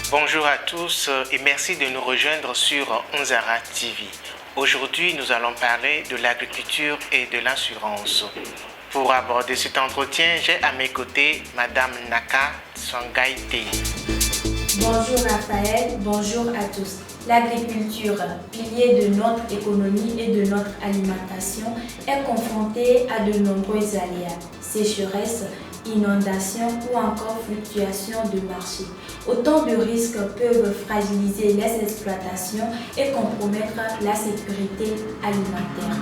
Bonjour à tous et merci de nous rejoindre sur Onzara TV. Aujourd'hui, nous allons parler de l'agriculture et de l'assurance. Pour aborder cet entretien, j'ai à mes côtés Madame Naka Sangaite. Bonjour Raphaël, bonjour à tous. L'agriculture, pilier de notre économie et de notre alimentation, est confrontée à de nombreux aléas, sécheresse, inondations ou encore fluctuations de marché. Autant de risques peuvent fragiliser les exploitations et compromettre la sécurité alimentaire.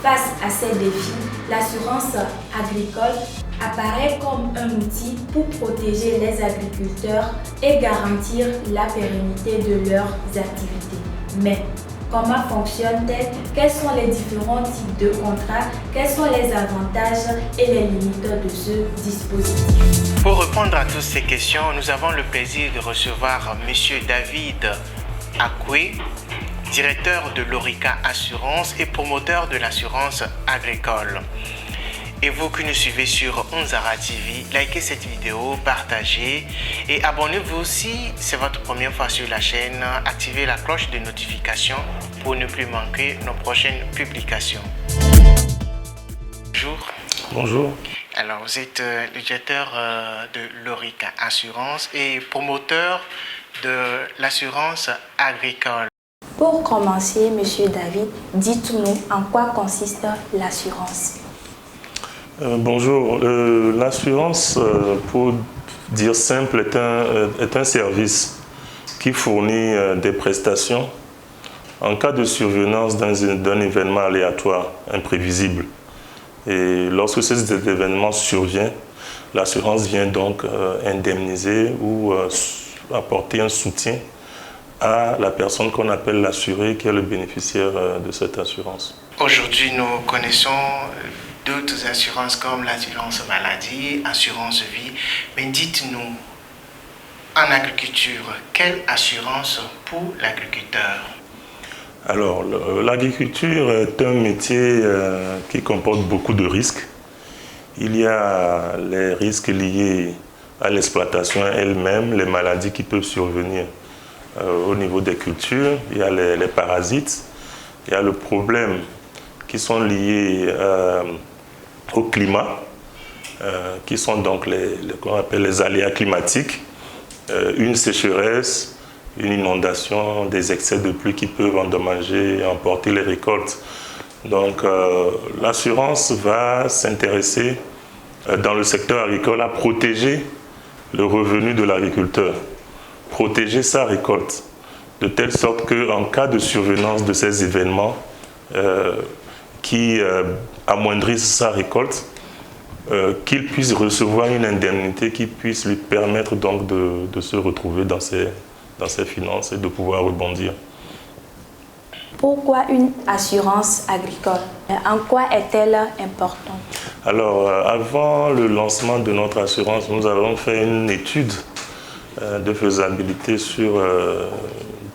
Face à ces défis, l'assurance agricole apparaît comme un outil pour protéger les agriculteurs et garantir la pérennité de leurs activités. Mais comment fonctionne-t-elle? Quels sont les différents types de contrats? Quels sont les avantages et les limites de ce dispositif? Pour répondre à toutes ces questions, nous avons le plaisir de recevoir M. David Akwe, directeur de l'Orica Assurance et promoteur de l'assurance agricole. Et vous qui nous suivez sur Onzara TV, likez cette vidéo, partagez et abonnez-vous si c'est votre première fois sur la chaîne. Activez la cloche de notification pour ne plus manquer nos prochaines publications. Bonjour. Bonjour. Alors, vous êtes le directeur de l'Orica Assurance et promoteur de l'assurance agricole. Pour commencer, Monsieur David, dites-nous en quoi consiste l'assurance. Bonjour. L'assurance, pour dire simple, est un service qui fournit des prestations en cas de survenance d'un événement aléatoire, imprévisible. Et lorsque cet événement survient, l'assurance vient donc indemniser ou apporter un soutien à la personne qu'on appelle l'assuré, qui est le bénéficiaire de cette assurance. Aujourd'hui, nous connaissons d'autres assurances comme l'assurance maladie, assurance vie. Mais dites-nous, en agriculture, quelle assurance pour l'agriculteur? Alors, l'agriculture est un métier qui comporte beaucoup de risques. Il y a les risques liés à l'exploitation elle-même, les maladies qui peuvent survenir au niveau des cultures. Il y a les parasites, il y a le problème qui sont liés au climat, qui sont donc qu'on appelle les aléas climatiques, une sécheresse, une inondation, des excès de pluie qui peuvent endommager et emporter les récoltes. Donc l'assurance va s'intéresser dans le secteur agricole à protéger le revenu de l'agriculteur, protéger sa récolte, de telle sorte qu'en cas de survenance de ces événements qui amoindrissent sa récolte, qu'il puisse recevoir une indemnité qui puisse lui permettre donc de se retrouver dans ses finances et de pouvoir rebondir. Pourquoi une assurance agricole? En quoi est-elle importante? Alors, avant le lancement de notre assurance, nous avons fait une étude de faisabilité sur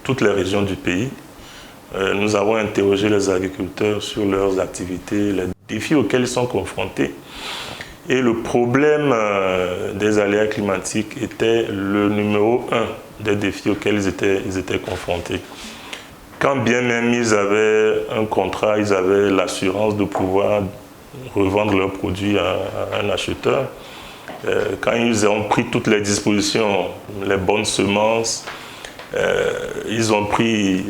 toutes les régions du pays. Nous avons interrogé les agriculteurs sur leurs activités, les défis auxquels ils sont confrontés. Et le problème des aléas climatiques était le numéro 1 des défis auxquels ils étaient confrontés. Quand bien même ils avaient un contrat, ils avaient l'assurance de pouvoir revendre leurs produits à un acheteur, quand ils ont pris toutes les dispositions, les bonnes semences, ils ont pris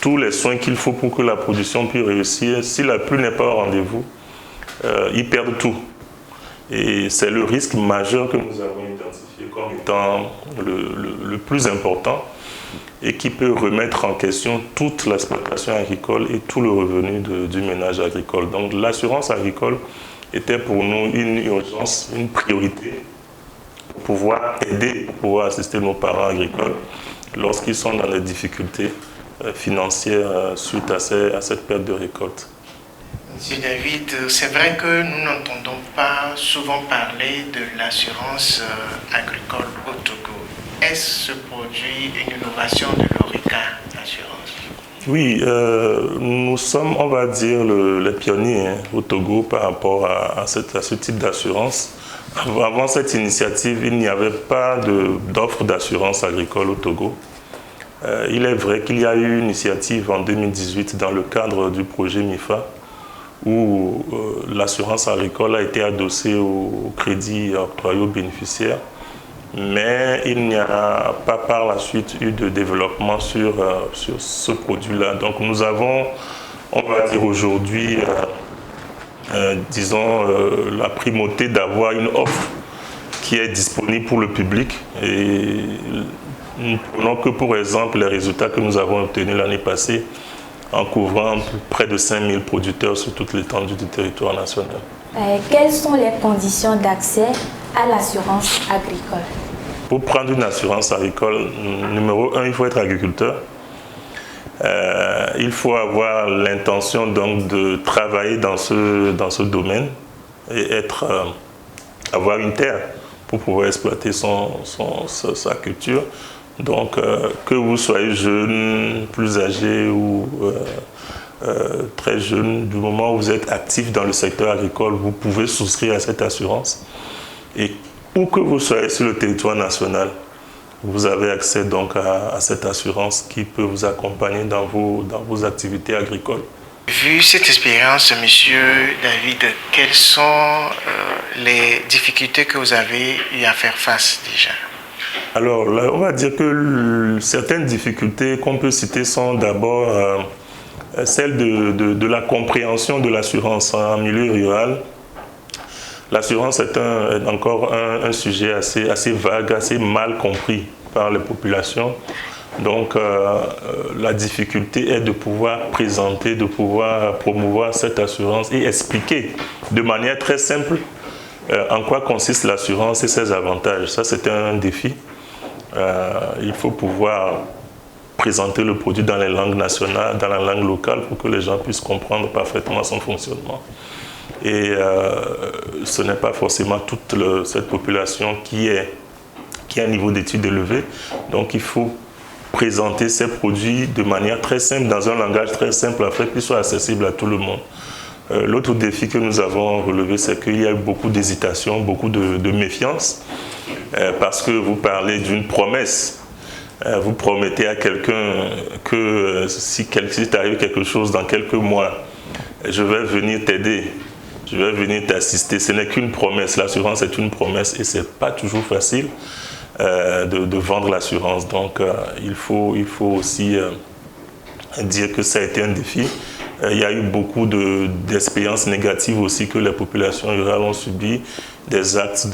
tous les soins qu'il faut pour que la production puisse réussir. Si la pluie n'est pas au rendez-vous, ils perdent tout. Et c'est le risque majeur que nous avons identifié comme étant le plus important et qui peut remettre en question toute l'exploitation agricole et tout le revenu du ménage agricole. Donc l'assurance agricole était pour nous une urgence, une priorité pour pouvoir aider, pour pouvoir assister nos parents agricoles lorsqu'ils sont dans des difficultés financières suite à cette perte de récolte. Monsieur David, c'est vrai que nous n'entendons pas souvent parler de l'assurance agricole au Togo. Est-ce ce produit une innovation de l'Orica Assurance? Oui, nous sommes, on va dire, les pionniers au Togo par rapport à ce type d'assurance. Avant cette initiative, il n'y avait pas d'offre d'assurance agricole au Togo. Il est vrai qu'il y a eu une initiative en 2018 dans le cadre du projet MIFA où l'assurance agricole a été adossée au crédit octroyé aux bénéficiaires, mais il n'y a pas par la suite eu de développement sur ce produit-là. Donc nous avons, on va dire aujourd'hui, disons, la primauté d'avoir une offre qui est disponible pour le public. Et nous prenons que pour exemple les résultats que nous avons obtenus l'année passée en couvrant près de 5000 producteurs sur toute l'étendue du territoire national. Quelles sont les conditions d'accès à l'assurance agricole? Pour prendre une assurance agricole, numéro 1, il faut être agriculteur. Il faut avoir l'intention donc de travailler dans ce domaine et avoir une terre pour pouvoir exploiter sa culture. Donc, que vous soyez jeune, plus âgé ou très jeune, du moment où vous êtes actif dans le secteur agricole, vous pouvez souscrire à cette assurance. Et où que vous soyez sur le territoire national, vous avez accès donc à cette assurance qui peut vous accompagner dans vos activités agricoles. Vu cette expérience, Monsieur David, quelles sont les difficultés que vous avez eu à faire face déjà? Alors, là, on va dire que certaines difficultés qu'on peut citer sont d'abord celles de la compréhension de l'assurance en milieu rural. L'assurance est encore un sujet assez vague, assez mal compris par les populations. Donc, la difficulté est de pouvoir présenter, de pouvoir promouvoir cette assurance et expliquer de manière très simple en quoi consiste l'assurance et ses avantages. Ça, c'est un défi. Il faut pouvoir présenter le produit dans les langues nationales, dans la langue locale, pour que les gens puissent comprendre parfaitement son fonctionnement. Et ce n'est pas forcément toute cette population qui a un niveau d'études élevé. Donc, il faut présenter ces produits de manière très simple, dans un langage très simple, afin qu'ils soient accessibles à tout le monde. L'autre défi que nous avons relevé, c'est qu'il y a eu beaucoup d'hésitation, beaucoup de méfiance, parce que vous parlez d'une promesse. Vous promettez à quelqu'un que si t'arrive quelque chose dans quelques mois, je vais venir t'aider, je vais venir t'assister. Ce n'est qu'une promesse. L'assurance est une promesse et ce n'est pas toujours facile de vendre l'assurance. Donc, il faut aussi dire que ça a été un défi. Il y a eu beaucoup d'expériences négatives aussi que les populations rurales ont subies, des actes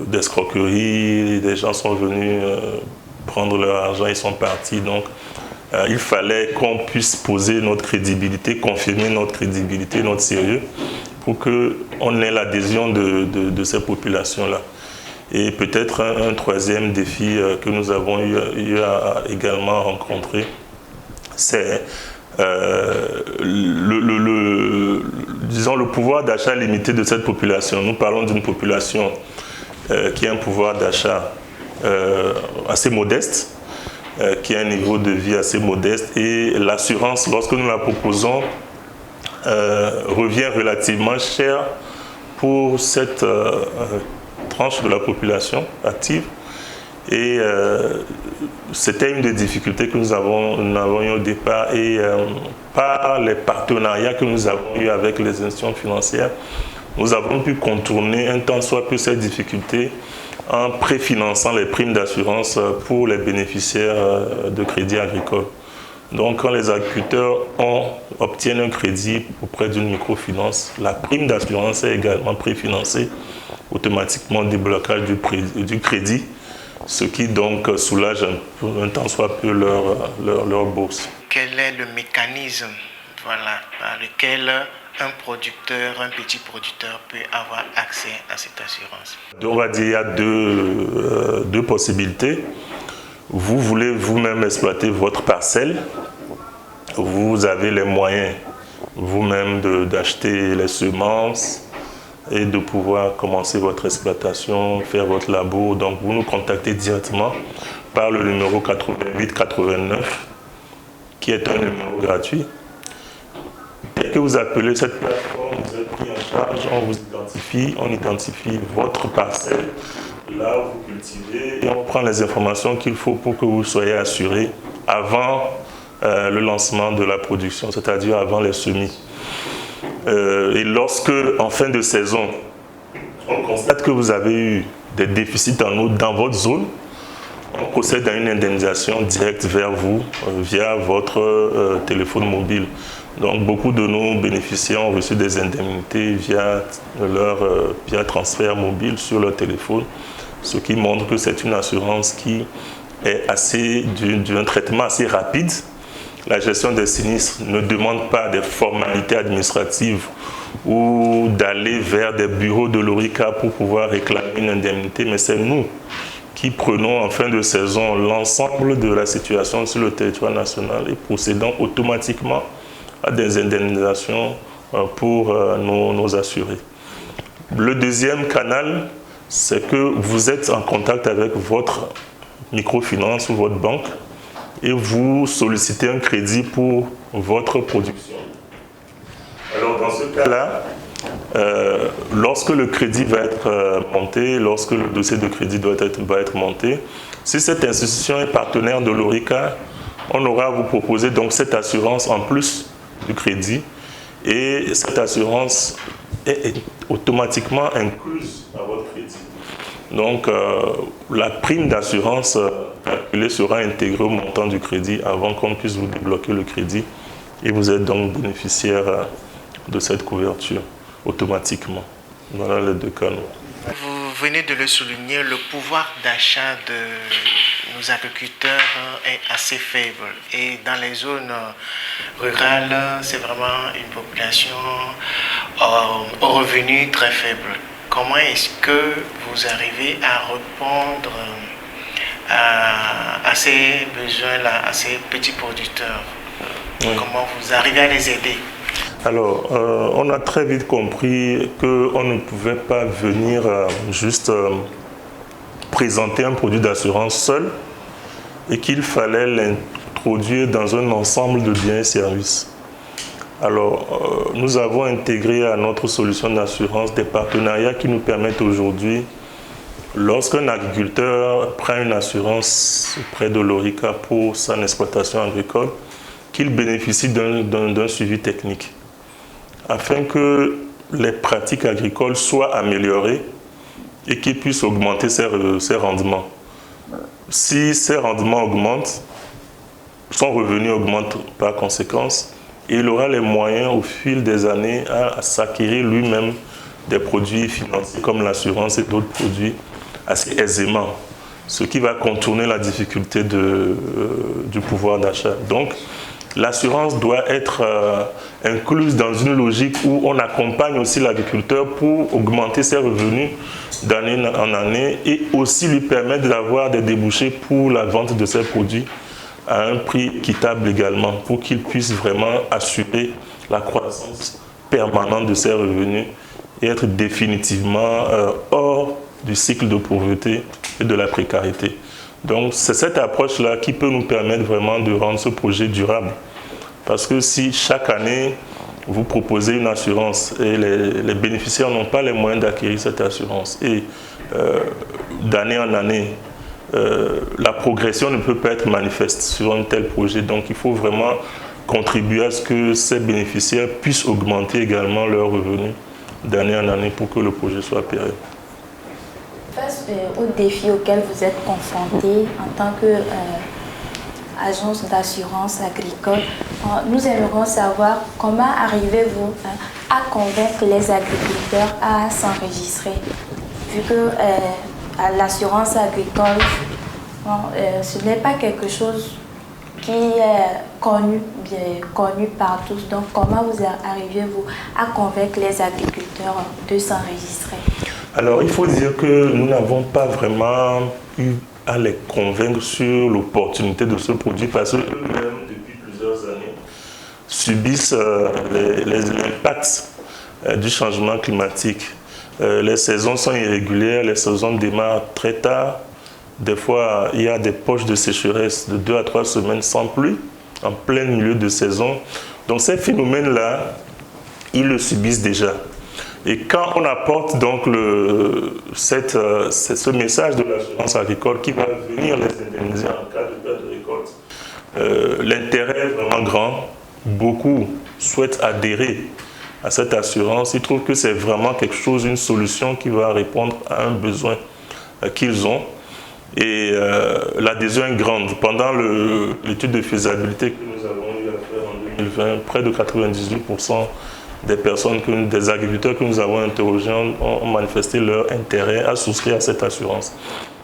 d'escroquerie, des gens sont venus prendre leur argent, ils sont partis. Donc, il fallait qu'on puisse poser notre crédibilité, confirmer notre crédibilité, notre sérieux, pour qu'on ait l'adhésion de ces populations-là. Et peut-être un troisième défi que nous avons eu à également rencontrer, c'est disons le pouvoir d'achat limité de cette population. Nous parlons d'une population qui a un pouvoir d'achat assez modeste, qui a un niveau de vie assez modeste, et l'assurance, lorsque nous la proposons, revient relativement cher pour cette tranche de la population active. Et c'était une des difficultés que nous avons eues au départ, et par les partenariats que nous avons eus avec les institutions financières, nous avons pu contourner un tant soit peu ces difficultés en préfinançant les primes d'assurance pour les bénéficiaires de crédit agricole. Donc quand les agriculteurs obtiennent un crédit auprès d'une microfinance, la prime d'assurance est également préfinancée, automatiquement déblocage du crédit, ce qui donc soulage un tant soit peu leur bourse. Quel est le mécanisme par lequel un producteur, un petit producteur peut avoir accès à cette assurance? On va dire qu'il y a deux possibilités. Vous voulez vous-même exploiter votre parcelle, vous avez les moyens vous-même d'acheter les semences et de pouvoir commencer votre exploitation, faire votre labour. Donc vous nous contactez directement par le numéro 88 89 qui est un numéro gratuit. Dès que vous appelez cette plateforme, vous êtes pris en charge, on identifie votre parcelle, là où vous cultivez, et on prend les informations qu'il faut pour que vous soyez assuré avant le lancement de la production, c'est-à-dire avant les semis. Et lorsque, en fin de saison, on constate que vous avez eu des déficits en eau dans votre zone, on procède à une indemnisation directe vers vous via votre téléphone mobile. Donc beaucoup de nos bénéficiaires ont reçu des indemnités via transfert mobile sur leur téléphone, ce qui montre que c'est une assurance qui est d'un traitement assez rapide. La gestion des sinistres ne demande pas des formalités administratives ou d'aller vers des bureaux de l'ORICA pour pouvoir réclamer une indemnité, mais c'est nous qui prenons en fin de saison l'ensemble de la situation sur le territoire national et procédons automatiquement à des indemnisations pour nos assurés. Le deuxième canal, c'est que vous êtes en contact avec votre microfinance ou votre banque et vous sollicitez un crédit pour votre production. Alors dans ce cas-là, lorsque le crédit va être monté, lorsque le dossier de crédit va être monté, si cette institution est partenaire de l'ORICA, on aura à vous proposer donc cette assurance en plus du crédit et cette assurance est automatiquement incluse à votre crédit. Donc la prime d'assurance calculée sera intégrée au montant du crédit avant qu'on puisse vous débloquer le crédit et vous êtes donc bénéficiaire de cette couverture automatiquement. Voilà les deux canaux. Vous venez de le souligner, le pouvoir d'achat de nos agriculteurs est assez faible. Et dans les zones rurales, c'est vraiment une population aux revenus très faibles. Comment est-ce que vous arrivez à répondre à ces besoins-là, à ces petits producteurs? Oui. Comment vous arrivez à les aider? Alors, on a très vite compris qu'on ne pouvait pas venir juste présenter un produit d'assurance seul et qu'il fallait l'introduire dans un ensemble de biens et services. Alors, nous avons intégré à notre solution d'assurance des partenariats qui nous permettent aujourd'hui, lorsqu'un agriculteur prend une assurance auprès de l'ORICA pour son exploitation agricole, qu'il bénéficie d'un suivi technique, afin que les pratiques agricoles soient améliorées et qu'il puisse augmenter ses rendements. Si ses rendements augmentent, son revenu augmente par conséquence, et il aura les moyens au fil des années à s'acquérir lui-même des produits financiers comme l'assurance et d'autres produits assez aisément, ce qui va contourner la difficulté du pouvoir d'achat. Donc, l'assurance doit être incluse dans une logique où on accompagne aussi l'agriculteur pour augmenter ses revenus d'année en année et aussi lui permettre d'avoir des débouchés pour la vente de ses produits à un prix équitable également, pour qu'il puisse vraiment assurer la croissance permanente de ses revenus et être définitivement hors du cycle de pauvreté et de la précarité. Donc c'est cette approche-là qui peut nous permettre vraiment de rendre ce projet durable. Parce que si chaque année, vous proposez une assurance et les bénéficiaires n'ont pas les moyens d'acquérir cette assurance, et d'année en année, la progression ne peut pas être manifeste sur un tel projet. Donc il faut vraiment contribuer à ce que ces bénéficiaires puissent augmenter également leurs revenus d'année en année pour que le projet soit pérenne. Face aux défis auxquels vous êtes confrontés en tant qu'agence d'assurance agricole, nous aimerions savoir comment arrivez-vous à convaincre les agriculteurs à s'enregistrer, vu que l'assurance agricole, ce n'est pas quelque chose qui est connu par tous. Donc, comment vous arrivez-vous à convaincre les agriculteurs de s'enregistrer? Alors, il faut dire que nous n'avons pas vraiment eu à les convaincre sur l'opportunité de ce produit parce qu'eux-mêmes, depuis plusieurs années, subissent les impacts du changement climatique. Les saisons sont irrégulières, les saisons démarrent très tard. Des fois, il y a des poches de sécheresse de 2 à 3 semaines sans pluie en plein milieu de saison. Donc ces phénomènes-là, ils le subissent déjà. Et quand on apporte donc ce message de l'assurance agricole qui va venir les indemniser en cas de perte de récolte, l'intérêt est vraiment grand. Beaucoup souhaitent adhérer à cette assurance. Ils trouvent que c'est vraiment quelque chose, une solution qui va répondre à un besoin qu'ils ont. Et l'adhésion est grande. Pendant l'étude de faisabilité que nous avons eu à faire en 2020, près de 98% des agriculteurs que nous avons interrogés ont manifesté leur intérêt à souscrire à cette assurance.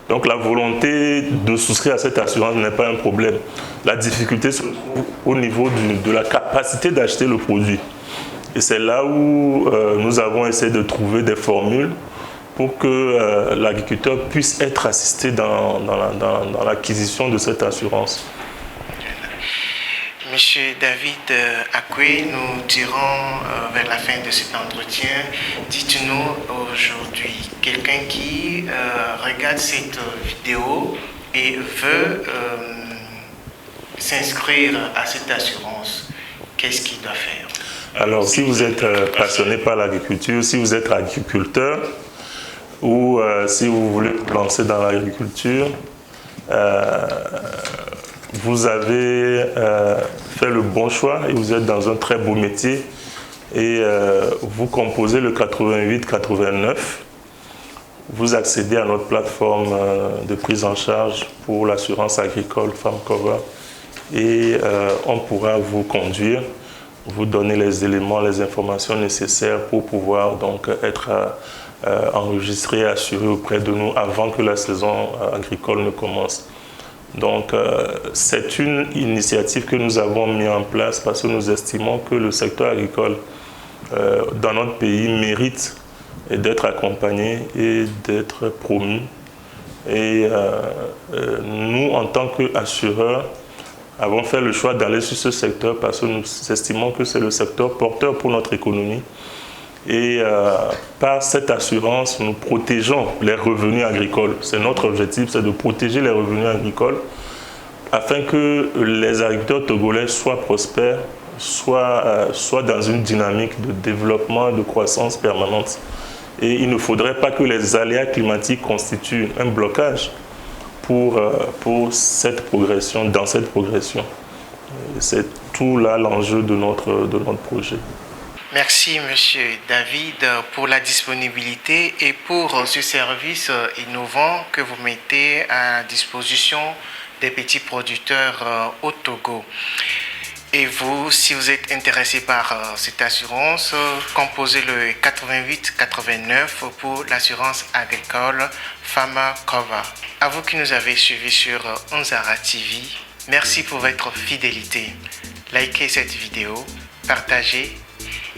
Donc la volonté de souscrire à cette assurance n'est pas un problème. La difficulté se trouve au niveau de la capacité d'acheter le produit. Et c'est là où nous avons essayé de trouver des formules pour que l'agriculteur puisse être assisté dans l'acquisition de cette assurance. Monsieur David Akwe, nous tirons vers la fin de cet entretien. Dites-nous aujourd'hui, quelqu'un qui regarde cette vidéo et veut s'inscrire à cette assurance, qu'est-ce qu'il doit faire? Alors, si vous êtes passionné par l'agriculture, si vous êtes agriculteur ou si vous voulez vous lancer dans l'agriculture, vous avez fait le bon choix et vous êtes dans un très beau métier et vous composez le 88-89. Vous accédez à notre plateforme de prise en charge pour l'assurance agricole FarmCover et on pourra vous conduire, vous donner les éléments, les informations nécessaires pour pouvoir donc être enregistré et assuré auprès de nous avant que la saison agricole ne commence. Donc, c'est une initiative que nous avons mis en place parce que nous estimons que le secteur agricole dans notre pays mérite d'être accompagné et d'être promu. Et nous, en tant qu'assureurs, avons fait le choix d'aller sur ce secteur parce que nous estimons que c'est le secteur porteur pour notre économie. Et par cette assurance, nous protégeons les revenus agricoles. C'est notre objectif, c'est de protéger les revenus agricoles afin que les agriculteurs togolais soient prospères, soient dans une dynamique de développement et de croissance permanente. Et il ne faudrait pas que les aléas climatiques constituent un blocage pour cette progression, dans cette progression. C'est tout là l'enjeu de notre projet. Merci, Monsieur David, pour la disponibilité et pour ce service innovant que vous mettez à disposition des petits producteurs au Togo. Et vous, si vous êtes intéressé par cette assurance, composez le 88-89 pour l'assurance agricole FarmCover. À vous qui nous avez suivis sur Onzara TV, merci pour votre fidélité. Likez cette vidéo, partagez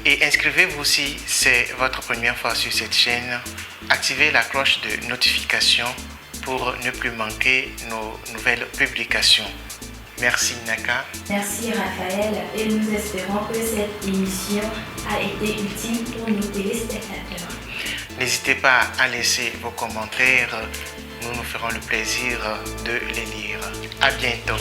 et inscrivez-vous si c'est votre première fois sur cette chaîne. Activez la cloche de notification pour ne plus manquer nos nouvelles publications. Merci Naka. Merci Raphaël et nous espérons que cette émission a été utile pour nos téléspectateurs. N'hésitez pas à laisser vos commentaires, nous nous ferons le plaisir de les lire. À bientôt.